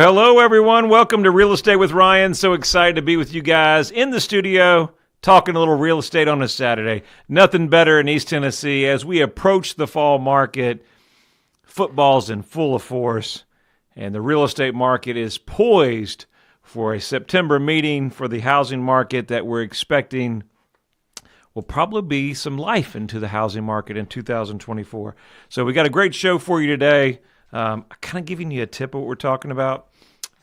hello, everyone. Welcome to Real Estate with Ryan. So excited to be with you guys in the studio talking a little real estate on a Saturday. Nothing better in East Tennessee as we approach the fall market. Football's in full force, and the real estate market is poised for a September meeting for the housing market that we're expecting will probably be some life into the housing market in 2024. So we got a great show for you today. I'm kind of giving you a tip of what we're talking about,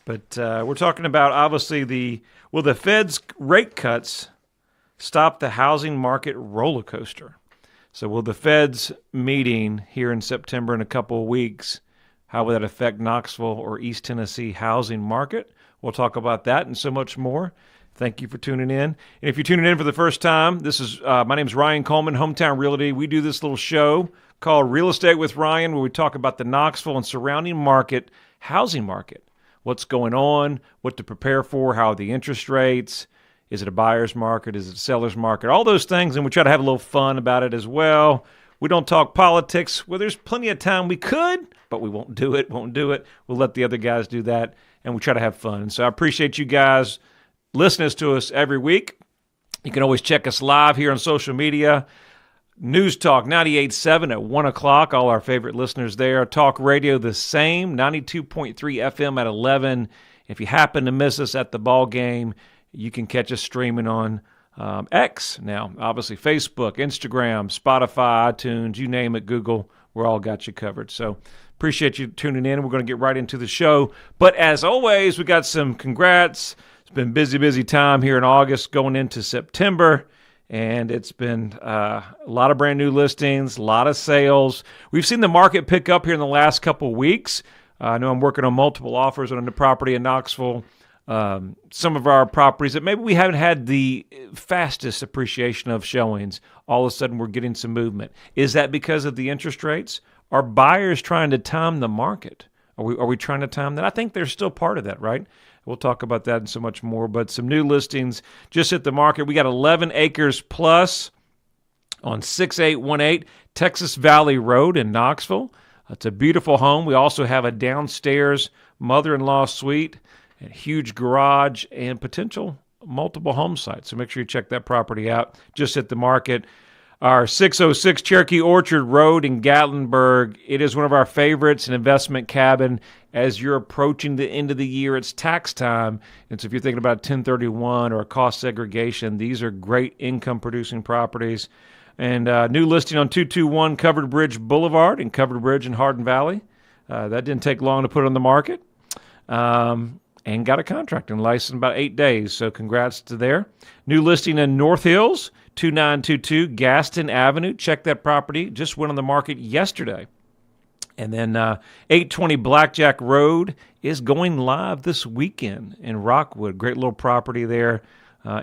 but we're talking about obviously will the Fed's rate cuts stop the housing market roller coaster? So will the Fed's meeting here in September in a couple of weeks, how will that affect Knoxville or East Tennessee housing market? We'll talk about that and so much more. Thank you for tuning in. And if you're tuning in for the first time, this is my name is Ryan Coleman, Hometown Realty. We do this little show called Real Estate with Ryan, where we talk about the Knoxville and surrounding market, housing market, what's going on, what to prepare for, how are the interest rates, is it a buyer's market, is it a seller's market, all those things, and we try to have a little fun about it as well. We don't talk politics. Well, there's plenty of time we could, but we won't do it. We'll let the other guys do that, and we try to have fun. And so I appreciate you guys listening to us every week. You can always check us live here on social media. News Talk 98.7 at 1 o'clock, all our favorite listeners there. Talk Radio the same, 92.3 FM at 11. If you happen to miss us at the ball game, you can catch us streaming on X now. Obviously, Facebook, Instagram, Spotify, iTunes, you name it, Google, we're all got you covered. So appreciate you tuning in. We're going to get right into the show. But as always, we got some congrats. It's been busy time here in August going into September. And it's been a lot of brand new listings, a lot of sales. We've seen the market pick up here in the last couple of weeks. I know I'm working on multiple offers on the property in Knoxville. Some of our properties that maybe we haven't had the fastest appreciation of showings, all of a sudden we're getting some movement. Is that because of the interest rates? Are buyers trying to time the market? Are we trying to time that? I think they're still part of that, right? We'll talk about that and so much more. But some new listings just hit the market. We got 11 acres plus on 6818 Texas Valley Road in Knoxville. It's a beautiful home. We also have a downstairs mother-in-law suite, a huge garage, and potential multiple home sites. So make sure you check that property out. Just hit the market. Our 606 Cherokee Orchard Road in Gatlinburg. It is one of our favorites, an investment cabin. As you're approaching the end of the year, it's tax time. And so if you're thinking about 1031 or a cost segregation, these are great income-producing properties. And new listing on 221 Covered Bridge Boulevard in Covered Bridge in Hardin Valley. That didn't take long to put on the market. And got a contract and licensed in about 8 days. So congrats to there. New listing in North Hills, 2922 Gaston Avenue. Check that property. Just went on the market yesterday. And then 820 Blackjack Road is going live this weekend in Rockwood. Great little property there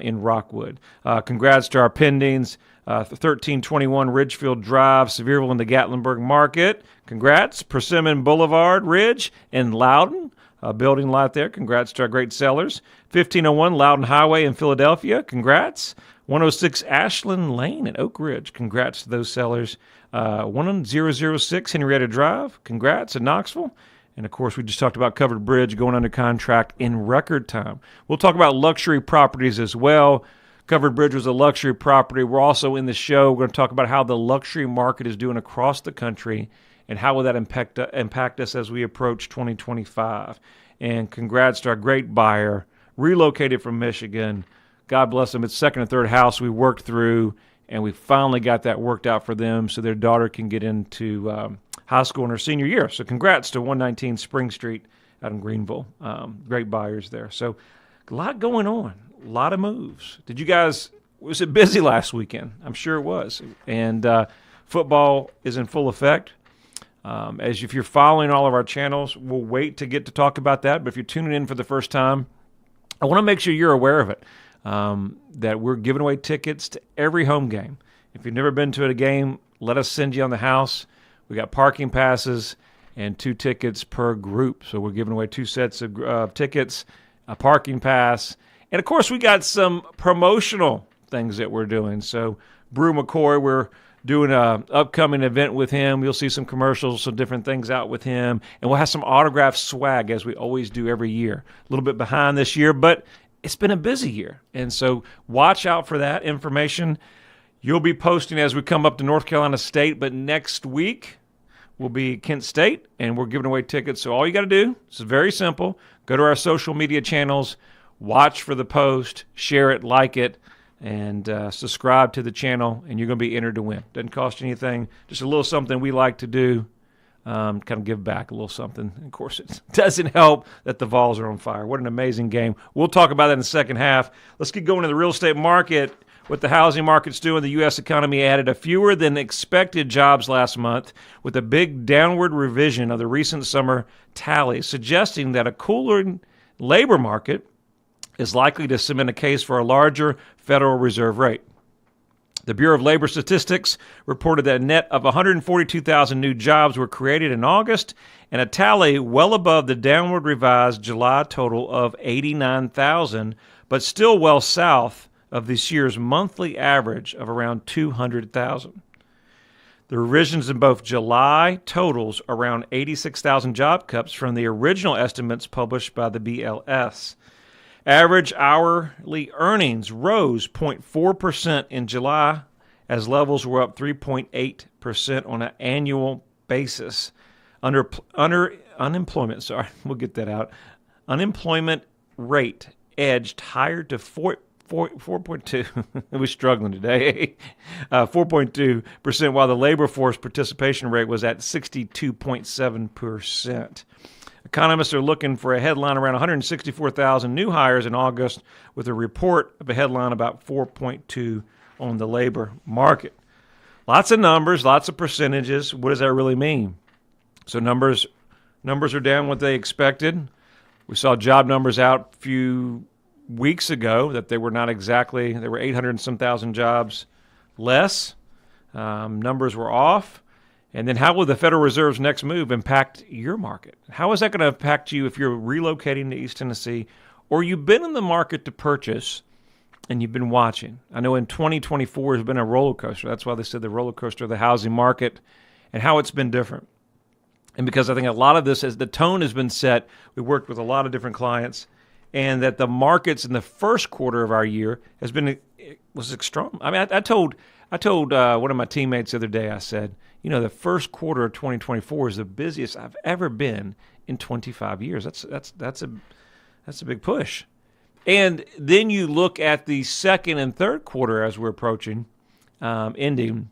in Rockwood. Congrats to our pendings. 1321 Ridgefield Drive, Sevierville in the Gatlinburg Market. Congrats. Persimmon Boulevard, Ridge, and Loudon. Building lot there. Congrats to our great sellers. 1501 Loudon Highway in Philadelphia. Congrats. 106 Ashland Lane in Oak Ridge. Congrats to those sellers. 1006 Henrietta Drive. Congrats in Knoxville. And, of course, we just talked about Covered Bridge going under contract in record time. We'll talk about luxury properties as well. Covered Bridge was a luxury property. We're also in the show. We're going to talk about how the luxury market is doing across the country and how will that impact us as we approach 2025. And congrats to our great buyer, relocated from Michigan. God bless them. It's second and third house we worked through, and we finally got that worked out for them so their daughter can get into high school in her senior year. So congrats to 119 Spring Street out in Greenville. Great buyers there. So a lot going on, a lot of moves. Did you guys, was it busy last weekend? I'm sure it was. And football is in full effect. As if you're following all of our channels, we'll wait to get to talk about that. But if you're tuning in for the first time, I want to make sure you're aware of it, that we're giving away tickets to every home game. If you've never been to a game, let us send you on the house. We got parking passes and 2 tickets per group. So we're giving away 2 sets of tickets, a parking pass. And, of course, we got some promotional things that we're doing. So Brew McCoy, we're doing a upcoming event with him. You'll see some commercials, some different things out with him, and we'll have some autographed swag as we always do every year. A little bit behind this year, but it's been a busy year, and so watch out for that information. You'll be posting as we come up to North Carolina State, but next week will be Kent State, and we're giving away tickets. So all you got to do, this is very simple, go to our social media channels, watch for the post, share it, like it, and subscribe to the channel, and you're going to be entered to win. Doesn't cost you anything, just a little something we like to do, kind of give back a little something. Of course, it doesn't help that the Vols are on fire. What an amazing game. We'll talk about that in the second half. Let's get going to the real estate market. What the housing market's doing, the U.S. economy added a fewer than expected jobs last month with a big downward revision of the recent summer tally, suggesting that a cooler labor market is likely to cement a case for a larger Federal Reserve rate. The Bureau of Labor Statistics reported that a net of 142,000 new jobs were created in August, and a tally well above the downward revised July total of 89,000, but still well south of this year's monthly average of around 200,000. The revisions in both July totals around 86,000 job cuts from the original estimates published by the BLS. Average hourly earnings rose 0.4% in July as levels were up 3.8% on an annual basis. Unemployment rate edged higher to 4.2. It was struggling today. 4.2%, while the labor force participation rate was at 62.7%. Economists are looking for a headline around 164,000 new hires in August, with a report of a headline about 4.2 on the labor market. Lots of numbers, lots of percentages. What does that really mean? So numbers are down what they expected. We saw job numbers out a few weeks ago that they were not exactly, there were 800 and some thousand jobs less. Numbers were off. And then how will the Federal Reserve's next move impact your market? How is that going to impact you if you're relocating to East Tennessee or you've been in the market to purchase and you've been watching? I know in 2024 has been a roller coaster. That's why they said the roller coaster of the housing market and how it's been different. And because I think a lot of this, as the tone has been set, we worked with a lot of different clients, and that the markets in the first quarter of our year was extreme. I mean, I told one of my teammates the other day, I said, the first quarter of 2024 is the busiest I've ever been in 25 years. That's a big push. And then you look at the second and third quarter as we're approaching ending,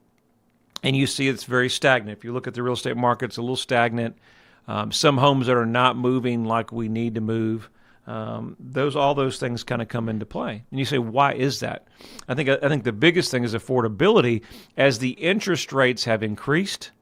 and you see it's very stagnant. If you look at the real estate market, it's a little stagnant. Some homes that are not moving like we need to move. All those things kind of come into play. And you say, why is that? I think the biggest thing is affordability. As the interest rates have increased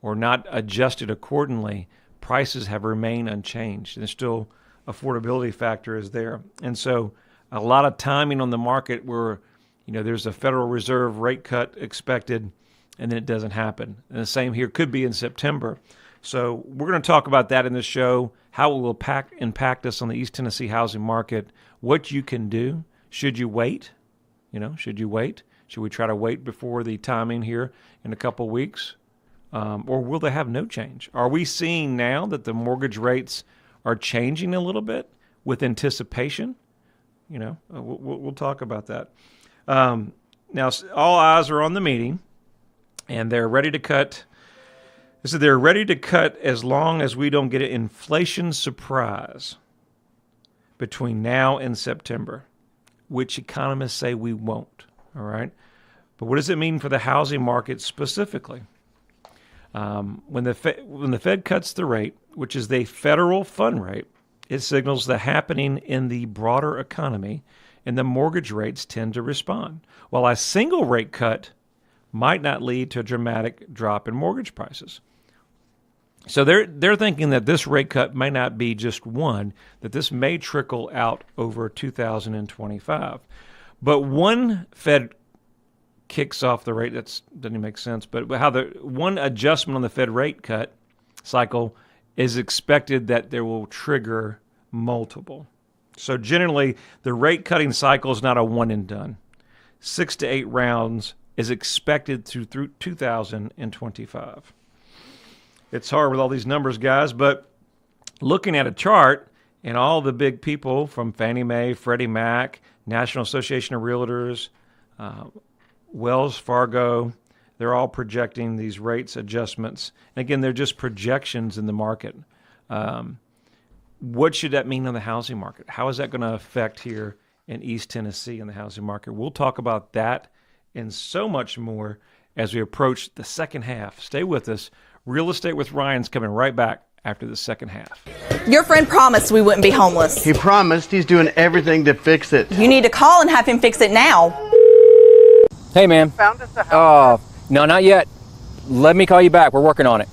or not adjusted accordingly, prices have remained unchanged. And still affordability factor is there. And so a lot of timing on the market where, there's a Federal Reserve rate cut expected and then it doesn't happen. And the same here could be in September. So we're going to talk about that in this show, how it will impact us on the East Tennessee housing market, what you can do. Should you wait? Should you wait? Should we try to wait before the timing here in a couple weeks? Or will they have no change? Are we seeing now that the mortgage rates are changing a little bit with anticipation? We'll talk about that. Now, all eyes are on the meeting, and they're ready to cut. So they're ready to cut as long as we don't get an inflation surprise between now and September, which economists say we won't, all right? But what does it mean for the housing market specifically? When the Fed cuts the rate, which is the federal fund rate, it signals the happening in the broader economy, and the mortgage rates tend to respond. While a single rate cut might not lead to a dramatic drop in mortgage prices. So they're thinking that this rate cut may not be just one, that this may trickle out over 2025. But one Fed kicks off the rate, that doesn't even make sense, but how the one adjustment on the Fed rate cut cycle is expected that there will trigger multiple. So generally, the rate cutting cycle is not a one and done. 6 to 8 rounds is expected through 2025. It's hard with all these numbers, guys, but looking at a chart and all the big people from Fannie Mae, Freddie Mac, National Association of Realtors, Wells Fargo, they're all projecting these rates adjustments. And again, they're just projections in the market. What should that mean on the housing market? How is that going to affect here in East Tennessee in the housing market? We'll talk about that and so much more as we approach the second half. Stay with us. Real Estate with Ryan's coming right back after the second half. Your friend promised we wouldn't be homeless. He promised. He's doing everything to fix it. You need to call and have him fix it now. Hey, man. Found us a house. No, not yet. Let me call you back. We're working on it.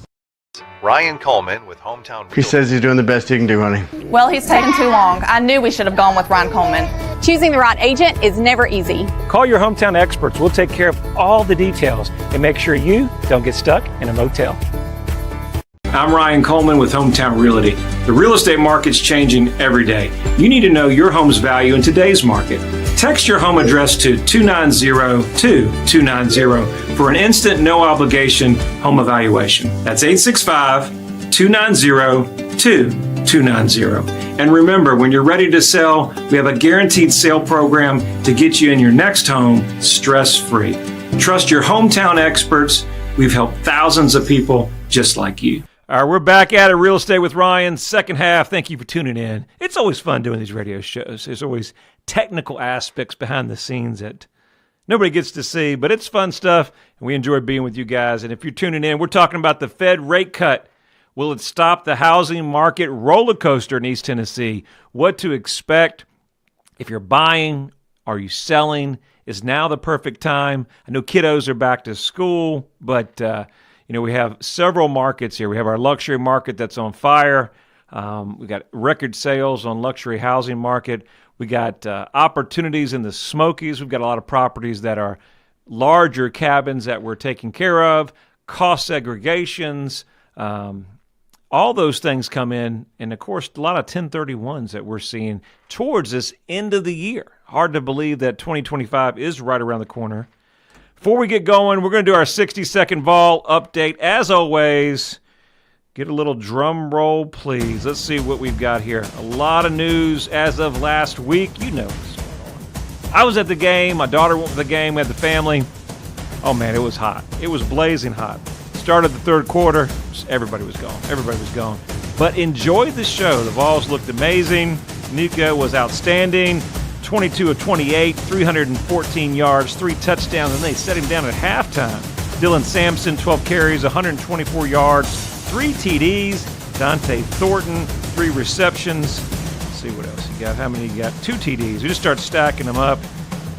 Ryan Coleman with Hometown Realty. He says he's doing the best he can do, honey. Well, he's taken too long. I knew we should have gone with Ryan Coleman. Choosing the right agent is never easy. Call your hometown experts. We'll take care of all the details and make sure you don't get stuck in a motel. I'm Ryan Coleman with Hometown Realty. The real estate market's changing every day. You need to know your home's value in today's market. Text your home address to 290-2290 for an instant, no obligation home evaluation. That's 865-290-2290. And remember, when you're ready to sell, we have a guaranteed sale program to get you in your next home stress-free. Trust your hometown experts. We've helped thousands of people just like you. All right, we're back at it. Real Estate with Ryan, second half. Thank you for tuning in. It's always fun doing these radio shows. There's always technical aspects behind the scenes that nobody gets to see, but it's fun stuff, and we enjoy being with you guys. And if you're tuning in, we're talking about the Fed rate cut. Will it stop the housing market roller coaster in East Tennessee? What to expect? If you're buying, are you selling? Is now the perfect time? I know kiddos are back to school, but we have several markets here. We have our luxury market that's on fire. We got record sales on luxury housing market. We got opportunities in the Smokies. We've got a lot of properties that are larger cabins that we're taking care of, cost segregations, all those things come in. And, of course, a lot of 1031s that we're seeing towards this end of the year. Hard to believe that 2025 is right around the corner. Before we get going, we're going to do our 60-second vol update. As always, get a little drum roll, please. Let's see what we've got here. A lot of news as of last week. You know what's going on. I was at the game. My daughter went to the game. We had the family. Oh, man, it was hot. It was blazing hot. Started the third quarter. Everybody was gone. Everybody was gone. But enjoyed the show. The Vols looked amazing. Nico was outstanding. 22 of 28, 314 yards, 3 touchdowns, and they set him down at halftime. Dylan Sampson, 12 carries, 124 yards, 3 TDs. Dante Thornton, 3 receptions. Let's see what else he got. How many he got? 2 TDs. We just start stacking them up.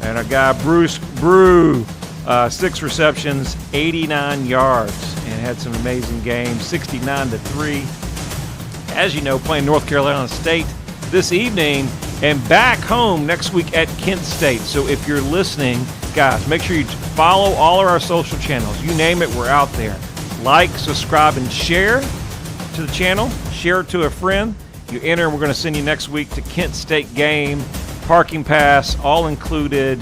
And our guy, Bruce Brew, 6 receptions, 89 yards, and had some amazing games, 69-3. As you know, playing North Carolina State this evening, and back home next week at Kent State. So if you're listening, guys, make sure you follow all of our social channels. You name it, we're out there. Like, subscribe, and share to the channel. Share it to a friend. You enter, we're going to send you next week to Kent State game, parking pass, all included.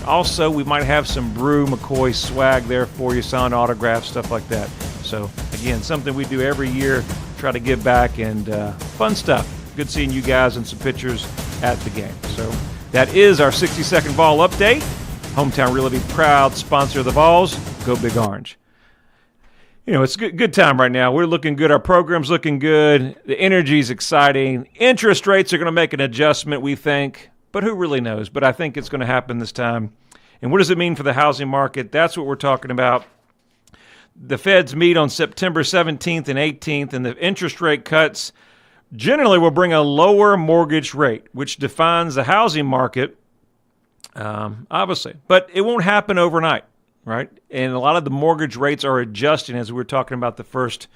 Also, we might have some Brew McCoy swag there for you, signed autographs, stuff like that. So, again, something we do every year, try to give back, and fun stuff. Good seeing you guys and some pictures at the game. So that is our 60-second Vol update. Hometown Realty, proud sponsor of the Vols. Go Big Orange. It's a good time right now. We're looking good. Our program's looking good. The energy's exciting. Interest rates are going to make an adjustment, we think. But who really knows? But I think it's going to happen this time. And what does it mean for the housing market? That's what we're talking about. The Feds meet on September 17th and 18th, and the interest rate cuts generally will bring a lower mortgage rate, which defines the housing market, obviously. But it won't happen overnight, right? And a lot of the mortgage rates are adjusting, as we were talking about the first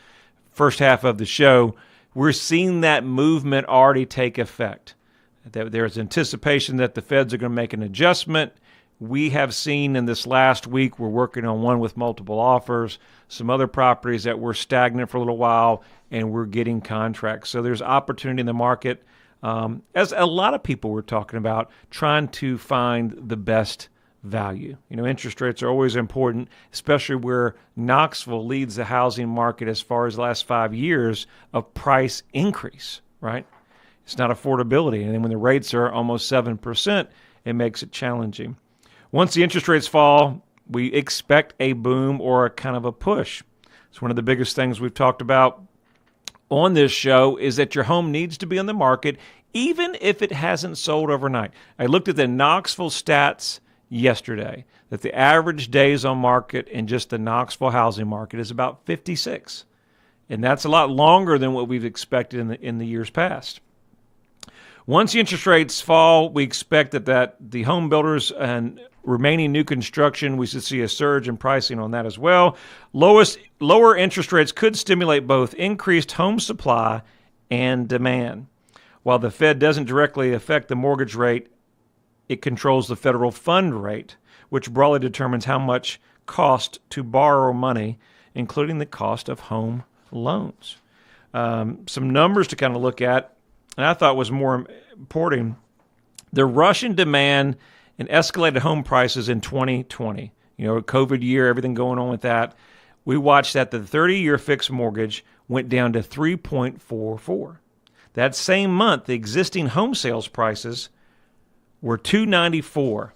half of the show. We're seeing that movement already take effect. There's anticipation that the Feds are going to make an adjustment. We have seen in this last week, we're working on one with multiple offers, some other properties that were stagnant for a little while, and we're getting contracts. So there's opportunity in the market. As a lot of people were talking about, trying to find the best value. Interest rates are always important, especially where Knoxville leads the housing market as far as the last 5 years of price increase, right? It's not affordability. And then when the rates are almost 7%, it makes it challenging. Once the interest rates fall, we expect a boom or a kind of a push. It's one of the biggest things we've talked about on this show is that your home needs to be on the market even if it hasn't sold overnight. I looked at the Knoxville stats yesterday that the average days on market in just the Knoxville housing market is about 56. And that's a lot longer than what we've expected in the years past. Once the interest rates fall, we expect that the home builders and remaining new construction, we should see a surge in pricing on that as well. Lower interest rates could stimulate both increased home supply and demand. While the Fed doesn't directly affect the mortgage rate, it controls the federal fund rate, which broadly determines how much cost to borrow money, including the cost of home loans. Some numbers to kind of look at, and I thought was more important. The rush in demand and escalated home prices in 2020, a COVID year, everything going on with that. We watched that the 30-year fixed mortgage went down to 3.44. That same month, the existing home sales prices were $294.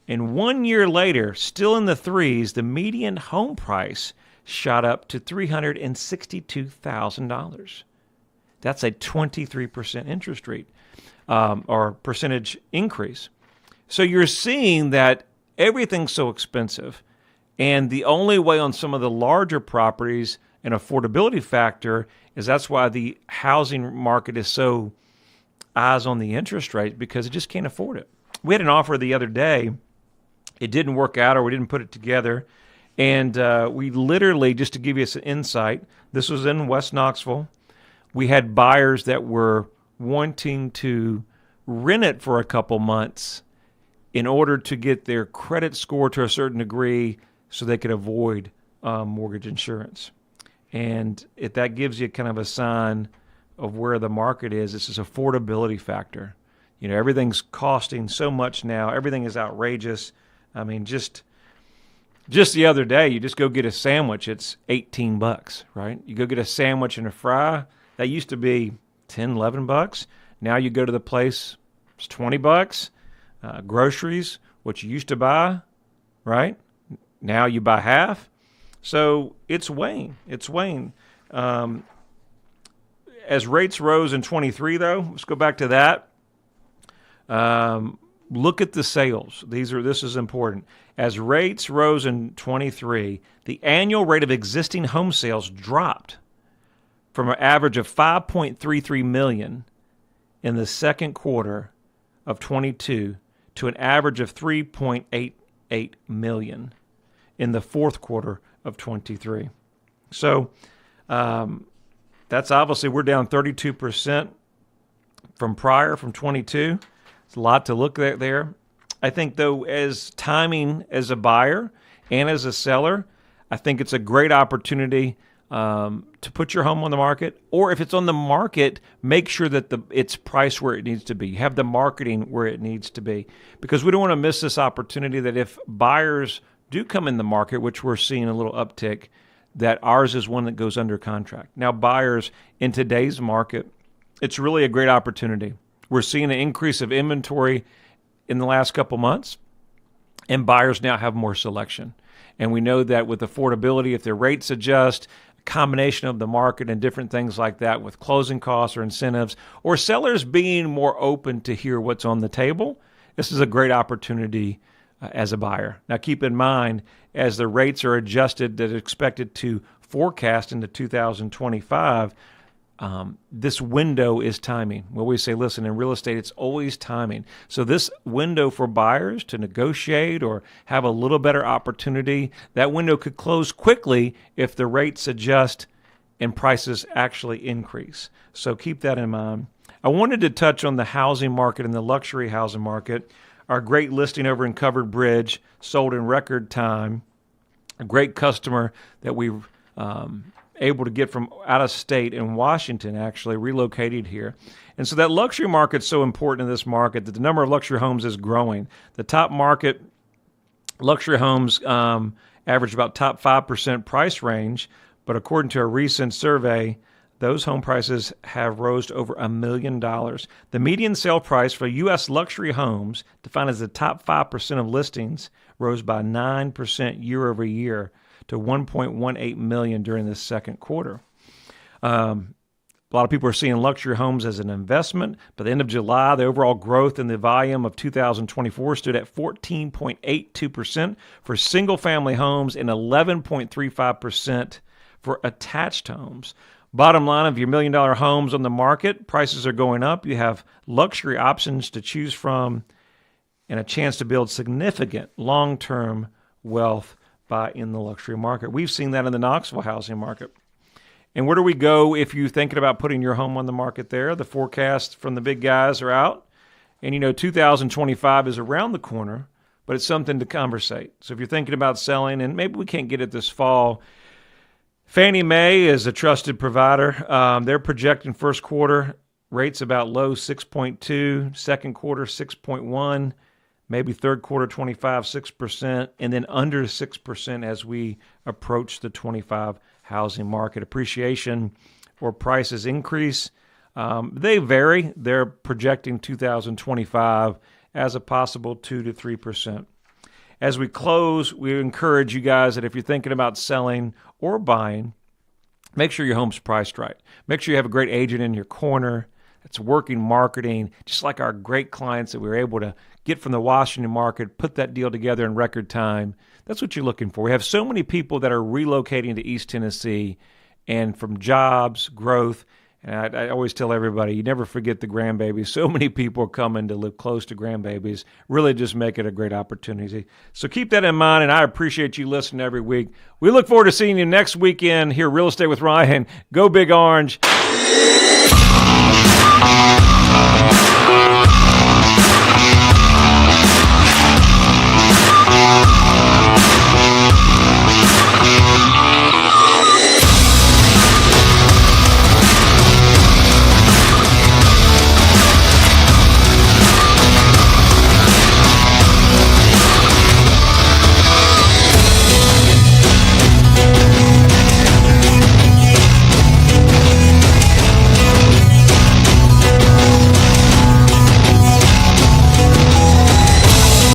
And 1 year later, still in the threes, the median home price shot up to $362,000. That's a 23% interest rate or percentage increase. So you're seeing that everything's so expensive, and the only way on some of the larger properties an affordability factor is that's why the housing market is so eyes on the interest rate, because it just can't afford it. We had an offer the other day. It didn't work out, or we didn't put it together. And we literally, just to give you some insight, this was in West Knoxville. We had buyers that were wanting to rent it for a couple months in order to get their credit score to a certain degree so they could avoid mortgage insurance. And if that gives you kind of a sign of where the market is, it's this affordability factor. Everything's costing so much now. Everything is outrageous. I mean, just the other day, you just go get a sandwich, it's $18, right? You go get a sandwich and a fry, that used to be $10, $11. Now you go to the place, it's $20. Groceries, what you used to buy, right? Now you buy half. So it's weighing. As rates rose in 23, though, let's go back to that. Look at the sales. This is important. As rates rose in 23, the annual rate of existing home sales dropped from an average of 5.33 million in the second quarter of 22 to an average of 3.88 million in the fourth quarter of 23. So that's obviously, we're down 32% from 22. It's a lot to look at there. I think, though, as timing as a buyer and as a seller, I think it's a great opportunity to put your home on the market. Or if it's on the market, make sure that it's priced where it needs to be. You have the marketing where it needs to be. Because we don't want to miss this opportunity that if buyers do come in the market, which we're seeing a little uptick, that ours is one that goes under contract. Now, buyers in today's market, it's really a great opportunity. We're seeing an increase of inventory in the last couple months, and buyers now have more selection. And we know that with affordability, if their rates adjust, a combination of the market and different things like that with closing costs or incentives, or sellers being more open to hear what's on the table, this is a great opportunity as a buyer. Now, keep in mind, as the rates are adjusted that are expected to forecast into 2025, this window is timing. We always say, listen, in real estate, it's always timing. So this window for buyers to negotiate or have a little better opportunity, that window could close quickly if the rates adjust and prices actually increase. So keep that in mind. I wanted to touch on the housing market and the luxury housing market. Our great listing over in Covered Bridge sold in record time. A great customer that we able to get from out of state in Washington, actually relocated here. And so that luxury market's so important in this market that the number of luxury homes is growing. The top market Luxury homes average about top 5% price range, but according to a recent survey, those home prices have rose to over $1 million. The median sale price for U.S. luxury homes, defined as the top 5% of listings, rose by 9% year over year to $1.18 million during the second quarter. A lot of people are seeing luxury homes as an investment. By the end of July, the overall growth in the volume of 2024 stood at 14.82% for single-family homes and 11.35% for attached homes. Bottom line, of your $1 million homes on the market, prices are going up. You have luxury options to choose from and a chance to build significant long-term wealth in the luxury market. We've seen that in the Knoxville housing market. And where do we go if you're thinking about putting your home on the market there? The forecasts from the big guys are out. And, 2025 is around the corner, but it's something to conversate. So if you're thinking about selling, and maybe we can't get it this fall, Fannie Mae is a trusted provider. They're projecting first quarter rates about low 6.2, second quarter 6.1, maybe third quarter 25, 6%, and then under 6% as we approach the 25 housing market. Appreciation or prices increase. They vary. They're projecting 2025 as a possible 2 to 3%. As we close, we encourage you guys that if you're thinking about selling or buying, make sure your home's priced right. Make sure you have a great agent in your corner that's working marketing, just like our great clients that we were able to get from the Washington market, put that deal together in record time. That's what you're looking for. We have so many people that are relocating to East Tennessee, and from jobs, growth, and I always tell everybody, you never forget the grandbabies. So many people are coming to live close to grandbabies. Really just make it a great opportunity. So keep that in mind, and I appreciate you listening every week. We look forward to seeing you next weekend here, Real Estate with Ryan. Go Big Orange.